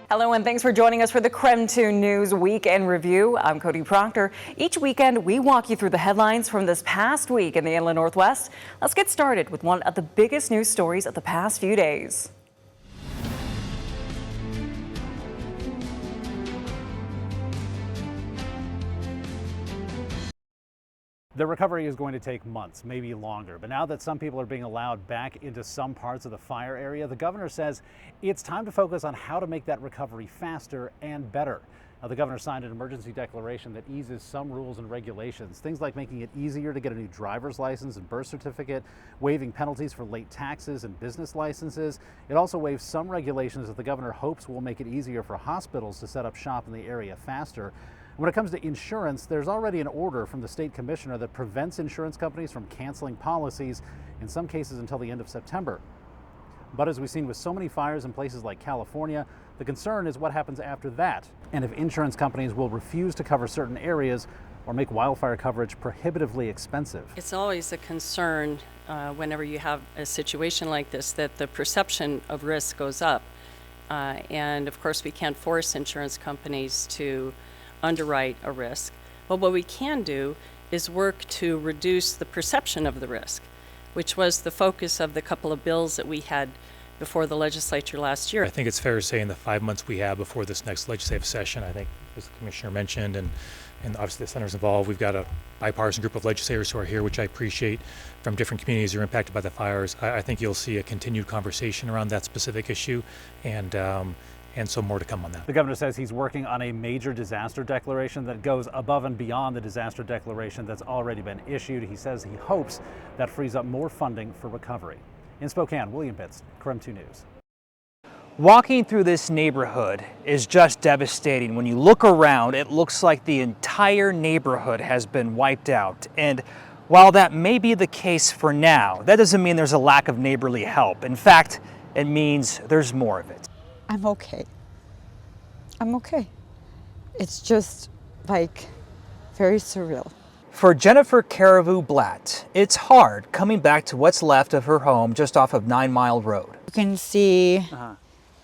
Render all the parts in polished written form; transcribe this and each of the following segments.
Hello and thanks for joining us for the KREM 2 News Weekend Review. I'm Cody Proctor. Each weekend we walk you through the headlines from this past week in the Inland Northwest. Let's get started with one of the biggest news stories of the past few days. The recovery is going to take months, maybe longer, but now that some people are being allowed back into some parts of the fire area, the governor says it's time to focus on how to make that recovery faster and better. Now, the governor signed an emergency declaration that eases some rules and regulations, things like making it easier to get a new driver's license and birth certificate, waiving penalties for late taxes and business licenses. It also waives some regulations that the governor hopes will make it easier for hospitals to set up shop in the area faster. When it comes to insurance, there's already an order from the state commissioner that prevents insurance companies from canceling policies, in some cases until the end of September. But as we've seen with so many fires in places like California, the concern is what happens after that, and if insurance companies will refuse to cover certain areas or make wildfire coverage prohibitively expensive. It's always a concern whenever you have a situation like this that the perception of risk goes up. And of course we can't force insurance companies to underwrite a risk. But what we can do is work to reduce the perception of the risk, which was the focus of the couple of bills that we had before the legislature last year. I think it's fair to say in the 5 months we have before this next legislative session, I think as the commissioner mentioned, and obviously the senator's involved, we've got a bipartisan group of legislators who are here, which I appreciate, from different communities who are impacted by the fires. I think you'll see a continued conversation around that specific issue, and so more to come on that. The governor says he's working on a major disaster declaration that goes above and beyond the disaster declaration that's already been issued. He says he hopes that frees up more funding for recovery. In Spokane, William Pitts, KREM 2 News. Walking through this neighborhood is just devastating. When you look around, it looks like the entire neighborhood has been wiped out. And while that may be the case for now, that doesn't mean there's a lack of neighborly help. In fact, it means there's more of it. I'm okay. I'm okay. It's just like very surreal. For Jennifer Caribou-Blatt, it's hard coming back to what's left of her home just off of 9 Mile Road. You can see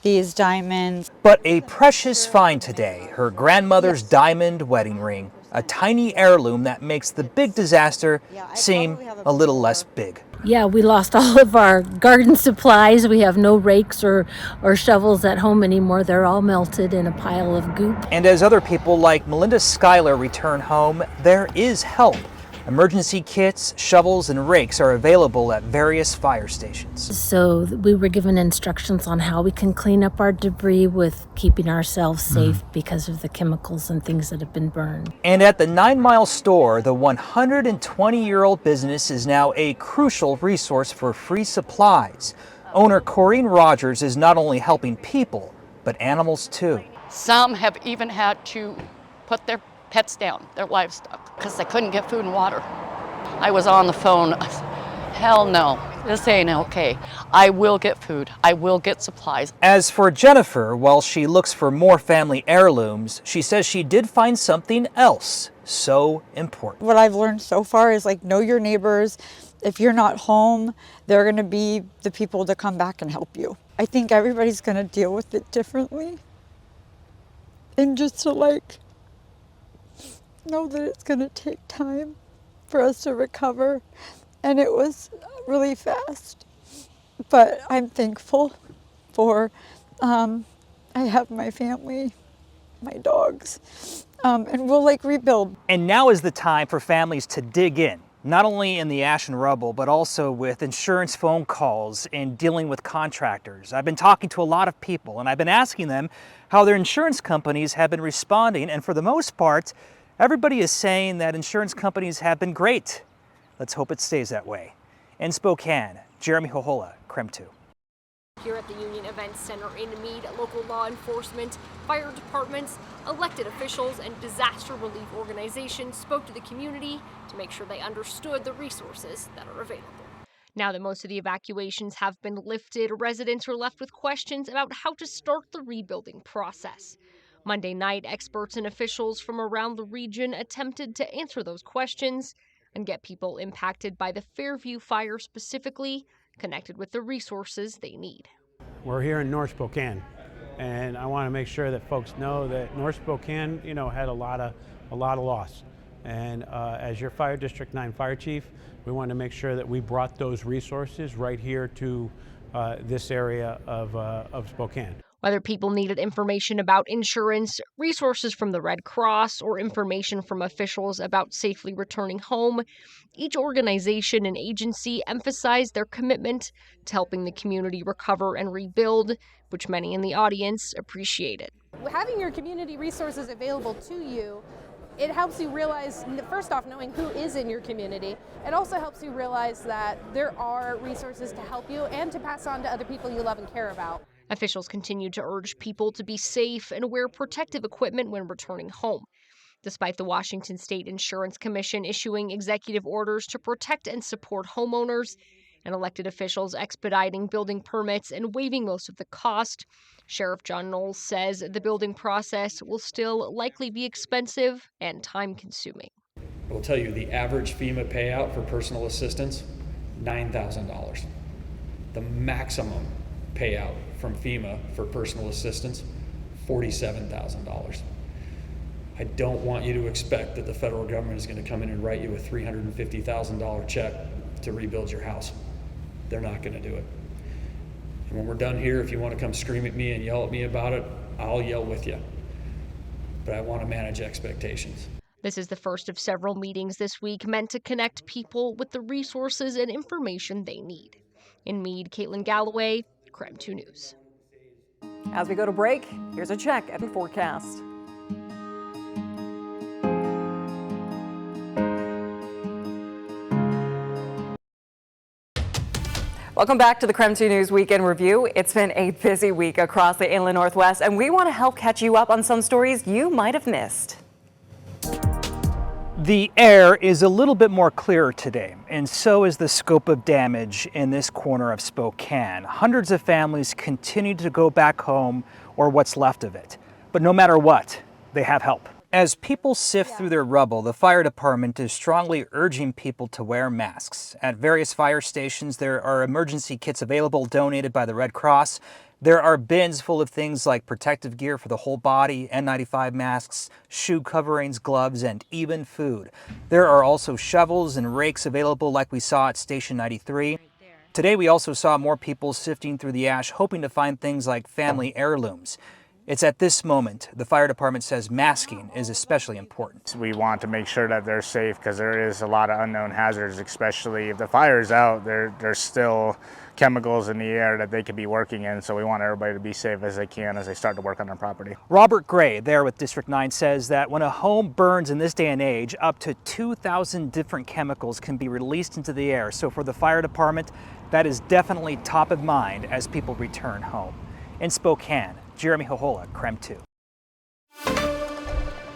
these diamonds. But a precious find today, her grandmother's diamond wedding ring, a tiny heirloom that makes the big disaster seem a little less big. Yeah, we lost all of our garden supplies. We have no rakes or shovels at home anymore. They're all melted in a pile of goop. And as other people like Melinda Schuyler return home, there is help. Emergency kits, shovels, and rakes are available at various fire stations. So we were given instructions on how we can clean up our debris with keeping ourselves safe because of the chemicals and things that have been burned. And at the 9 Mile store, the 120-year-old business is now a crucial resource for free supplies. Owner Corinne Rogers is not only helping people, but animals too. Some have even had to put their pets down, their livestock, because they couldn't get food and water. I was on the phone. Hell no, this ain't okay. I will get food. I will get supplies. As for Jennifer, while she looks for more family heirlooms, she says she did find something else so important. What I've learned so far is like know your neighbors. If you're not home, they're going to be the people to come back and help you. I think everybody's going to deal with it differently. And just to like know that it's going to take time for us to recover, and it was really fast, but I'm thankful for I have my family, my dogs, and we'll like rebuild. And now is the time for families to dig in, not only in the ash and rubble, but also with insurance phone calls and dealing with contractors. I've been talking to a lot of people, and I've been asking them how their insurance companies have been responding, and for the most part, everybody is saying that insurance companies have been great. Let's hope it stays that way. In Spokane, Jeremy Hohola, KREM 2. Here at the Union Event Center in Meade, local law enforcement, fire departments, elected officials, and disaster relief organizations spoke to the community to make sure they understood the resources that are available. Now that most of the evacuations have been lifted, residents are left with questions about how to start the rebuilding process. Monday night, experts and officials from around the region attempted to answer those questions and get people impacted by the Fairview fire specifically connected with the resources they need. We're here in North Spokane. And I want to make sure that folks know that North Spokane, had a lot of loss. And as your Fire District 9 Fire Chief, we want to make sure that we brought those resources right here to this area of Spokane. Whether people needed information about insurance, resources from the Red Cross, or information from officials about safely returning home, each organization and agency emphasized their commitment to helping the community recover and rebuild, which many in the audience appreciated. Having your community resources available to you, it helps you realize, first off, knowing who is in your community. It also helps you realize that there are resources to help you and to pass on to other people you love and care about. Officials continued to urge people to be safe and wear protective equipment when returning home. Despite the Washington State Insurance Commission issuing executive orders to protect and support homeowners, and elected officials expediting building permits and waiving most of the cost, Sheriff John Knowles says the building process will still likely be expensive and time-consuming. I will tell you the average FEMA payout for personal assistance, $9,000. The maximum payout from FEMA for personal assistance, $47,000. I don't want you to expect that the federal government is going to come in and write you a $350,000 check to rebuild your house. They're not going to do it. And when we're done here, if you want to come scream at me and yell at me about it, I'll yell with you. But I want to manage expectations. This is the first of several meetings this week meant to connect people with the resources and information they need. In Meade, Caitlin Galloway, KREM 2 News. As we go to break, here's a check at the forecast. Welcome back to the KREM 2 News Weekend Review. It's been a busy week across the inland Northwest, and we want to help catch you up on some stories you might have missed. The air is a little bit more clearer today, and so is the scope of damage in this corner of Spokane. Hundreds of families continue to go back home, or what's left of it. But no matter what, they have help. As people sift through their rubble, the fire department is strongly urging people to wear masks. At various fire stations, there are emergency kits available donated by the Red Cross. There are bins full of things like protective gear for the whole body, N95 masks, shoe coverings, gloves, and even food. There are also shovels and rakes available like we saw at Station 93. Today we also saw more people sifting through the ash hoping to find things like family heirlooms. It's at this moment the fire department says masking is especially important. We want to make sure that they're safe because there is a lot of unknown hazards, especially if the fire is out, there's still chemicals in the air that they could be working in, so we want everybody to be safe as they can as they start to work on their property. Robert Gray there with District 9 says that when a home burns in this day and age, up to 2,000 different chemicals can be released into the air. So for the fire department, that is definitely top of mind as people return home. In Spokane, Jeremy Hohola, KREM 2.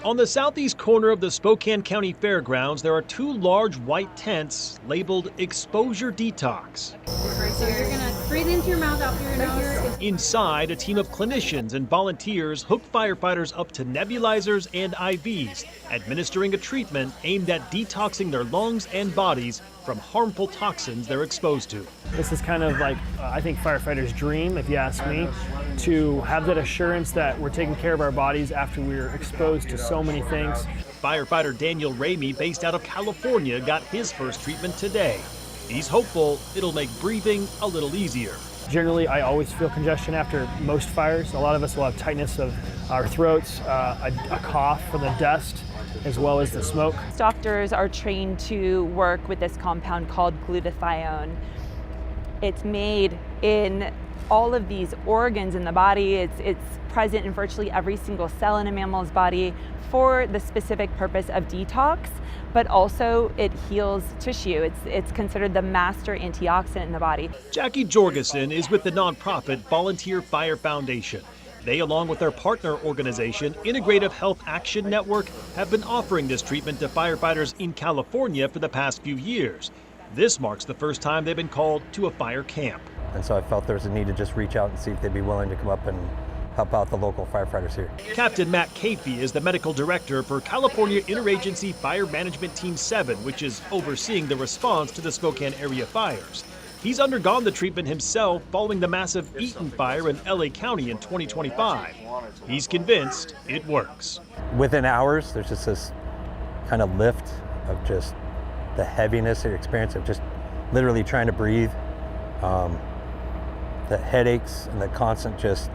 On the southeast corner of the Spokane County Fairgrounds, there are two large white tents labeled Exposure Detox. So you're going to breathe into your mouth, out through your nose. Inside, a team of clinicians and volunteers hook firefighters up to nebulizers and IVs, administering a treatment aimed at detoxing their lungs and bodies from harmful toxins they're exposed to. This is kind of like, I think, firefighters' dream, if you ask me, to have that assurance that we're taking care of our bodies after we're exposed to so many things. Firefighter Daniel Ramey, based out of California, got his first treatment today. He's hopeful it'll make breathing a little easier. Generally, I always feel congestion after most fires. A lot of us will have tightness of our throats, a cough from the dust, as well as the smoke. Doctors are trained to work with this compound called glutathione. It's made in all of these organs in the body. It's present in virtually every single cell in a mammal's body for the specific purpose of detox, but also it heals tissue. It's considered the master antioxidant in the body. Jackie Jorgensen is with the nonprofit Volunteer Fire Foundation. They, along with their partner organization, Integrative Health Action Network, have been offering this treatment to firefighters in California for the past few years. This marks the first time they've been called to a fire camp. And so I felt there was a need to just reach out and see if they'd be willing to come up and help out the local firefighters here. Captain Matt Cafey is the medical director for California Interagency Fire Management Team 7, which is overseeing the response to the Spokane Area Fires. He's undergone the treatment himself following the massive Eaton fire in LA County in 2025. He's convinced it works. Within hours, there's just this kind of lift of just the heaviness or experience of just literally trying to breathe. The headaches and the constant just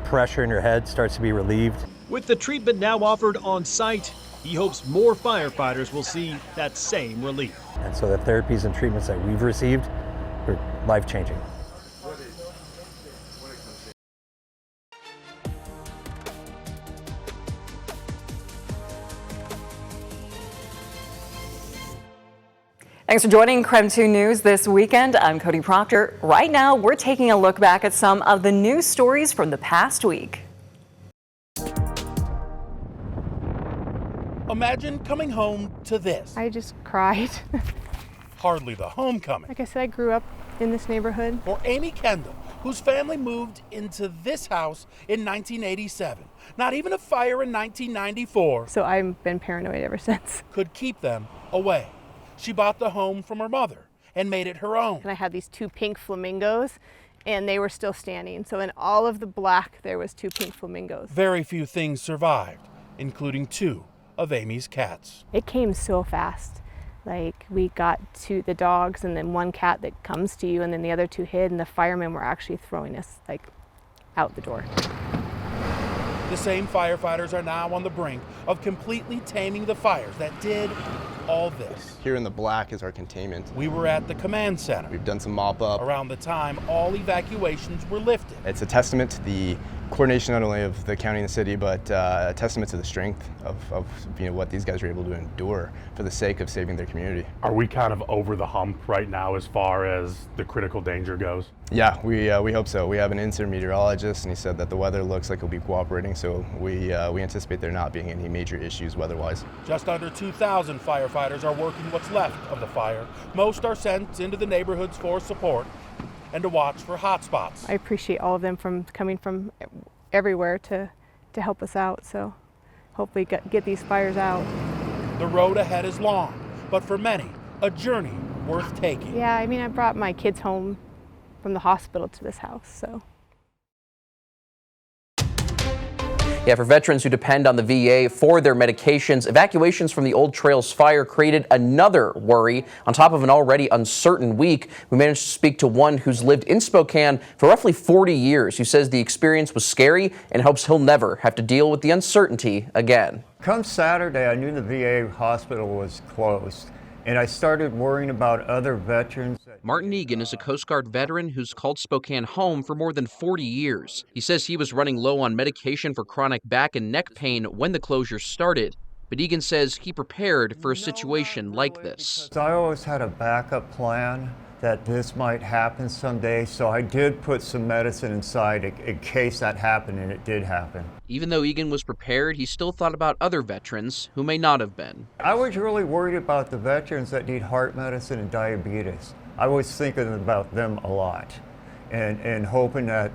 pressure in your head starts to be relieved. With the treatment now offered on site, he hopes more firefighters will see that same relief. And so the therapies and treatments that we've received are life-changing. Thanks for joining KREM 2 News this weekend. I'm Cody Proctor. Right now, we're taking a look back at some of the news stories from the past week. Imagine coming home to this. I just cried. Hardly the homecoming. Like I said, I grew up in this neighborhood. For Amy Kendall, whose family moved into this house in 1987. Not even a fire in 1994. So I've been paranoid ever since. Could keep them away. She bought the home from her mother and made it her own. And I had these 2 pink flamingos, and they were still standing. So in all of the black, there was 2 pink flamingos. Very few things survived, including 2 of Amy's cats. It came so fast. Like, we got to the dogs and then 1 cat that comes to you, and then the other 2 hid, and the firemen were actually throwing us, like, out the door. The same firefighters are now on the brink of completely taming the fires that did all this. Here in the black is our containment. We were at the command center. We've done some mop up. Around the time all evacuations were lifted. It's a testament to the coordination not only of the county and the city, but a testament to the strength of what these guys are able to endure for the sake of saving their community. Are we kind of over the hump right now as far as the critical danger goes? Yeah, we hope so. We have an incident meteorologist, and he said that the weather looks like it'll be cooperating, so we anticipate there not being any major issues weather-wise. Just under 2,000 firefighters are working what's left of the fire. Most are sent into the neighborhoods for support and to watch for hot spots. I appreciate all of them coming from everywhere to help us out. So hopefully get these fires out. The road ahead is long, but for many, a journey worth taking. Yeah, I mean, I brought my kids home from the hospital to this house, so. Yeah, for veterans who depend on the VA for their medications, evacuations from the Old Trails fire created another worry on top of an already uncertain week. We managed to speak to one who's lived in Spokane for roughly 40 years, who says the experience was scary and hopes he'll never have to deal with the uncertainty again. Come Saturday, I knew the VA hospital was closed, and I started worrying about other veterans. Martin Egan is a Coast Guard veteran who's called Spokane home for more than 40 years. He says he was running low on medication for chronic back and neck pain when the closure started. But Egan says he prepared for a situation like this. I always had a backup plan that this might happen someday, so I did put some medicine inside in case that happened, and it did happen. Even though Egan was prepared, he still thought about other veterans who may not have been. I was really worried about the veterans that need heart medicine and diabetes. I was thinking about them a lot and hoping that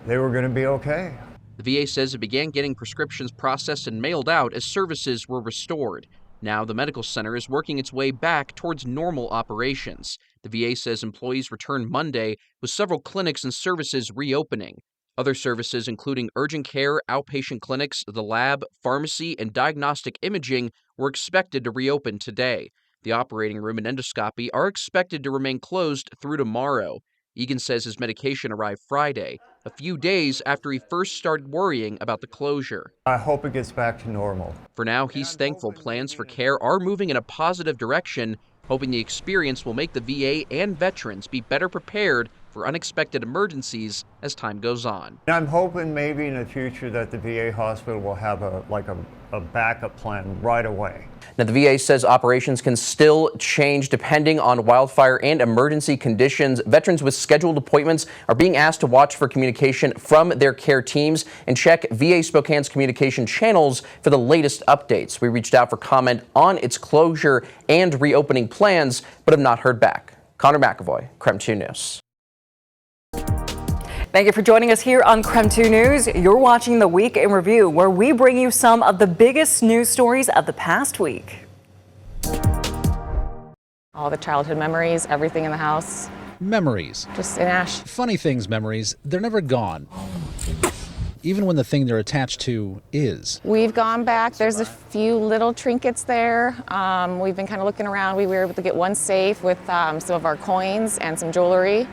they were going to be okay. The VA says it began getting prescriptions processed and mailed out as services were restored. Now the medical center is working its way back towards normal operations. The VA says employees returned Monday with several clinics and services reopening. Other services, including urgent care, outpatient clinics, the lab, pharmacy, and diagnostic imaging, were expected to reopen today. The operating room and endoscopy are expected to remain closed through tomorrow. Egan says his medication arrived Friday, a few days after he first started worrying about the closure. I hope it gets back to normal. For now, he's thankful plans for care are moving in a positive direction, hoping the experience will make the VA and veterans be better prepared for unexpected emergencies as time goes on. I'm hoping maybe in the future that the VA hospital will have a backup plan right away. Now, the VA says operations can still change depending on wildfire and emergency conditions. Veterans with scheduled appointments are being asked to watch for communication from their care teams and check VA Spokane's communication channels for the latest updates. We reached out for comment on its closure and reopening plans, but have not heard back. Connor McAvoy, KREM 2 News. Thank you for joining us here on KREM 2 News. You're watching the Week in Review, where we bring you some of the biggest news stories of the past week. All the childhood memories, everything in the house. Memories. Just in ash. Funny things, memories, they're never gone. Even when the thing they're attached to is. We've gone back. There's a few little trinkets there. We've been kind of looking around. We were able to get one safe with some of our coins and some jewelry.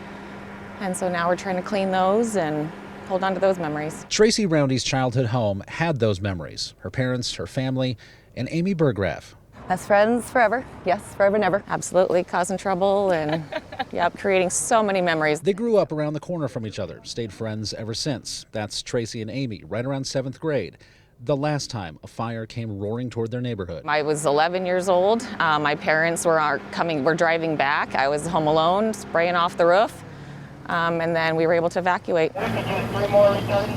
And so now we're trying to clean those and hold on to those memories. Tracy Roundy's childhood home had those memories. Her parents, her family, and Amy Burgraff. Best friends forever. Yes, forever and ever. Absolutely, causing trouble and yep, creating so many memories. They grew up around the corner from each other, stayed friends ever since. That's Tracy and Amy, right around 7th grade. The last time a fire came roaring toward their neighborhood. I was 11 years old. My parents were driving back. I was home alone, spraying off the roof. And then we were able to evacuate.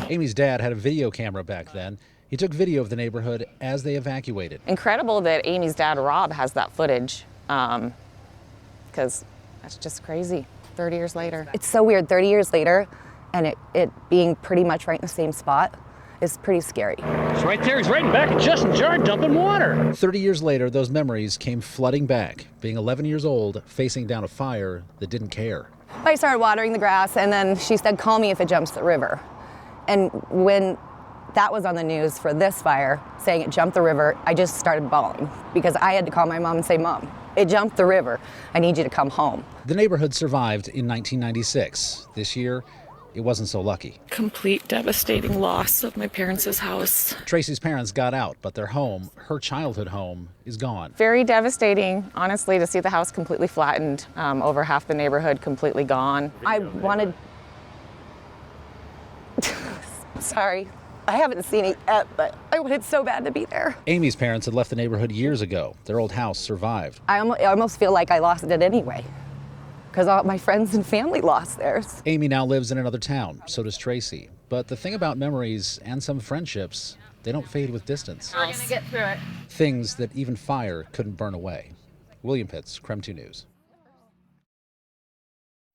Amy's dad had a video camera back then. He took video of the neighborhood as they evacuated. Incredible that Amy's dad, Rob, has that footage, because that's just crazy, 30 years later. It's so weird, 30 years later, and it being pretty much right in the same spot is pretty scary. It's right there, he's right back at Justin's yard dumping water. 30 years later, those memories came flooding back, being 11 years old, facing down a fire that didn't care. I started watering the grass, and then she said, call me if it jumps the river. And when that was on the news for this fire, saying it jumped the river, I just started bawling because I had to call my mom and say, Mom, it jumped the river. I need you to come home. The neighborhood survived in 1996. This year, it wasn't so lucky. Complete devastating loss of my parents' house. Tracy's parents got out, but their home, her childhood home, is gone. Very devastating, honestly, to see the house completely flattened, over half the neighborhood completely gone. I wanted, sorry, I haven't seen it yet, but I wanted so bad to be there. Amy's parents had left the neighborhood years ago. Their old house survived. I almost feel like I lost it anyway, because all my friends and family lost theirs. Amy now lives in another town, so does Tracy. But the thing about memories and some friendships, they don't fade with distance. We're gonna get through it. Things that even fire couldn't burn away. William Pitts, KREM 2 News.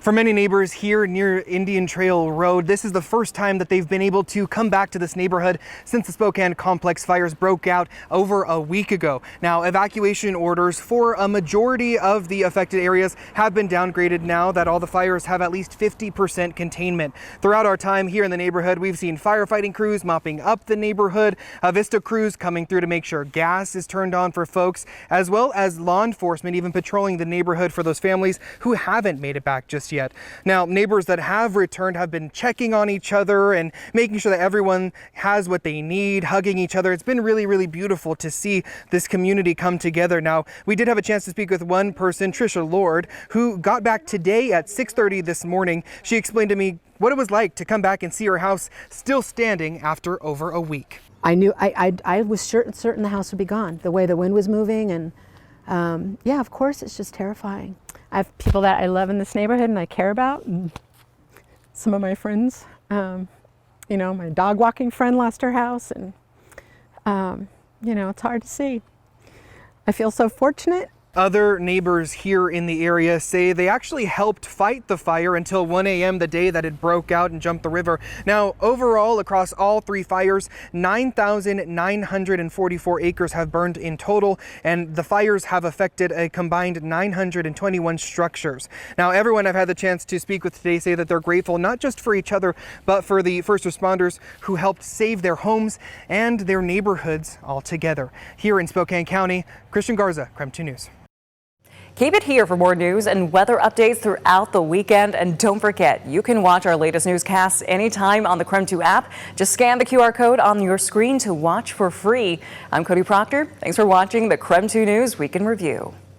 For many neighbors here near Indian Trail Road, this is the first time that they've been able to come back to this neighborhood since the Spokane complex fires broke out over a week ago. Now, evacuation orders for a majority of the affected areas have been downgraded now that all the fires have at least 50% containment. Throughout our time here in the neighborhood, we've seen firefighting crews mopping up the neighborhood, Vista crews coming through to make sure gas is turned on for folks, as well as law enforcement even patrolling the neighborhood for those families who haven't made it back just yet. Now, neighbors that have returned have been checking on each other and making sure that everyone has what they need, hugging each other. It's been really, really beautiful to see this community come together. Now, we did have a chance to speak with one person, Trisha Lord, who got back today at 6:30 this morning. She explained to me what it was like to come back and see her house still standing after over a week. I knew, I was certain the house would be gone, the way the wind was moving, and yeah, of course, it's just terrifying. I have people that I love in this neighborhood and I care about, and some of my friends, you know, my dog walking friend lost her house, and you know, it's hard to see. I feel so fortunate. Other neighbors here in the area say they actually helped fight the fire until 1 a.m. the day that it broke out and jumped the river. Now, overall, across all three fires, 9,944 acres have burned in total, and the fires have affected a combined 921 structures. Now, everyone I've had the chance to speak with today say that they're grateful not just for each other, but for the first responders who helped save their homes and their neighborhoods altogether. Here in Spokane County, Christian Garza, KREM 2 News. Keep it here for more news and weather updates throughout the weekend. And don't forget, you can watch our latest newscasts anytime on the KREM 2 app. Just scan the QR code on your screen to watch for free. I'm Cody Proctor. Thanks for watching the KREM 2 News Weekend Review.